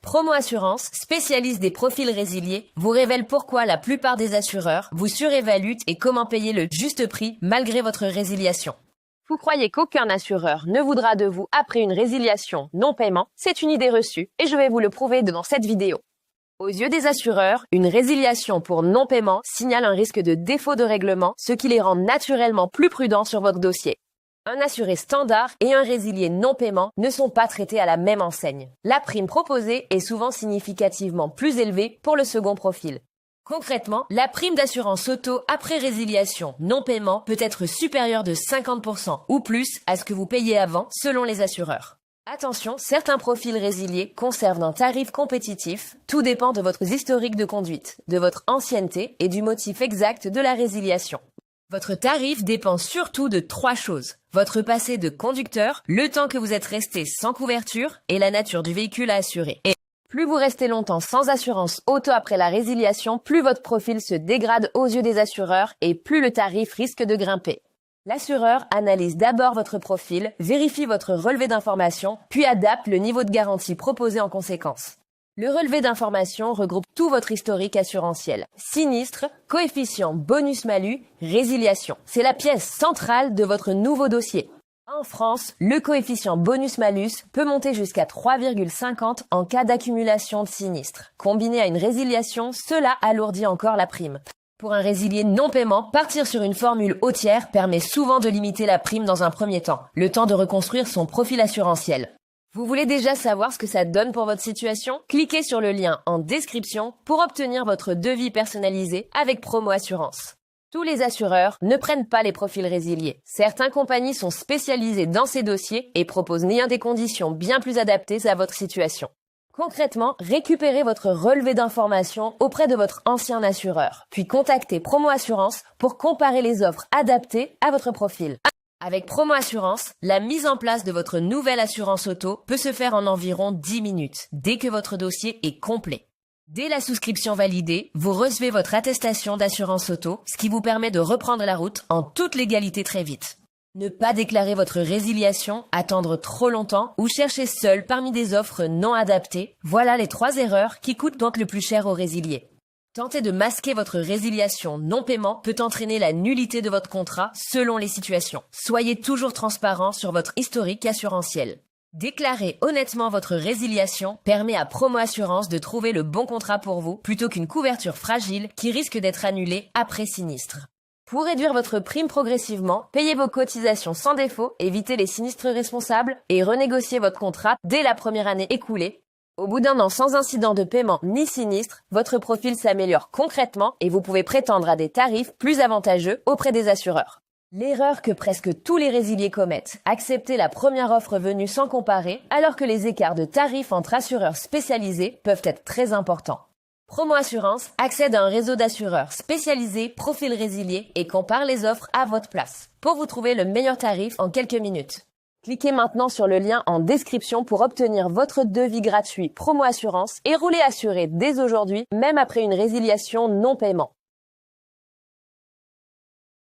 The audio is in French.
Promo Assurance, spécialiste des profils résiliés, vous révèle pourquoi la plupart des assureurs vous surévaluent et comment payer le juste prix malgré votre résiliation. Vous croyez qu'aucun assureur ne voudra de vous après une résiliation non-paiement? C'est une idée reçue et je vais vous le prouver dans cette vidéo. Aux yeux des assureurs, une résiliation pour non-paiement signale un risque de défaut de règlement, ce qui les rend naturellement plus prudents sur votre dossier. Un assuré standard et un résilié non-paiement ne sont pas traités à la même enseigne. La prime proposée est souvent significativement plus élevée pour le second profil. Concrètement, la prime d'assurance auto après résiliation non-paiement peut être supérieure de 50% ou plus à ce que vous payez avant selon les assureurs. Attention, certains profils résiliés conservent un tarif compétitif. Tout dépend de votre historique de conduite, de votre ancienneté et du motif exact de la résiliation. Votre tarif dépend surtout de 3 choses. Votre passé de conducteur, le temps que vous êtes resté sans couverture et la nature du véhicule à assurer. Et plus vous restez longtemps sans assurance auto après la résiliation, plus votre profil se dégrade aux yeux des assureurs et plus le tarif risque de grimper. L'assureur analyse d'abord votre profil, vérifie votre relevé d'information, puis adapte le niveau de garantie proposé en conséquence. Le relevé d'information regroupe tout votre historique assurantiel. Sinistre, coefficient bonus-malus, résiliation. C'est la pièce centrale de votre nouveau dossier. En France, le coefficient bonus-malus peut monter jusqu'à 3,50 en cas d'accumulation de sinistres. Combiné à une résiliation, cela alourdit encore la prime. Pour un résilié non-paiement, partir sur une formule hautière permet souvent de limiter la prime dans un premier temps, le temps de reconstruire son profil assurantiel. Vous voulez déjà savoir ce que ça donne pour votre situation? Cliquez sur le lien en description pour obtenir votre devis personnalisé avec Promo Assurance. Tous les assureurs ne prennent pas les profils résiliés. Certaines compagnies sont spécialisées dans ces dossiers et proposent des conditions bien plus adaptées à votre situation. Concrètement, récupérez votre relevé d'information auprès de votre ancien assureur, puis contactez Promo Assurance pour comparer les offres adaptées à votre profil. Avec Promo Assurance, la mise en place de votre nouvelle assurance auto peut se faire en environ 10 minutes, dès que votre dossier est complet. Dès la souscription validée, vous recevez votre attestation d'assurance auto, ce qui vous permet de reprendre la route en toute légalité très vite. Ne pas déclarer votre résiliation, attendre trop longtemps ou chercher seul parmi des offres non adaptées, voilà les 3 erreurs qui coûtent donc le plus cher aux résiliés. Tenter de masquer votre résiliation non-paiement peut entraîner la nullité de votre contrat selon les situations. Soyez toujours transparent sur votre historique assurantiel. Déclarer honnêtement votre résiliation permet à Promo Assurance de trouver le bon contrat pour vous plutôt qu'une couverture fragile qui risque d'être annulée après sinistre. Pour réduire votre prime progressivement, payez vos cotisations sans défaut, évitez les sinistres responsables et renégociez votre contrat dès la première année écoulée. Au bout d'1 an sans incident de paiement ni sinistre, votre profil s'améliore concrètement et vous pouvez prétendre à des tarifs plus avantageux auprès des assureurs. L'erreur que presque tous les résiliés commettent, accepter la première offre venue sans comparer, alors que les écarts de tarifs entre assureurs spécialisés peuvent être très importants. Promo Assurance accède à un réseau d'assureurs spécialisés, profil résilié et compare les offres à votre place pour vous trouver le meilleur tarif en quelques minutes. Cliquez maintenant sur le lien en description pour obtenir votre devis gratuit Promo Assurance et roulez assuré dès aujourd'hui, même après une résiliation non-paiement.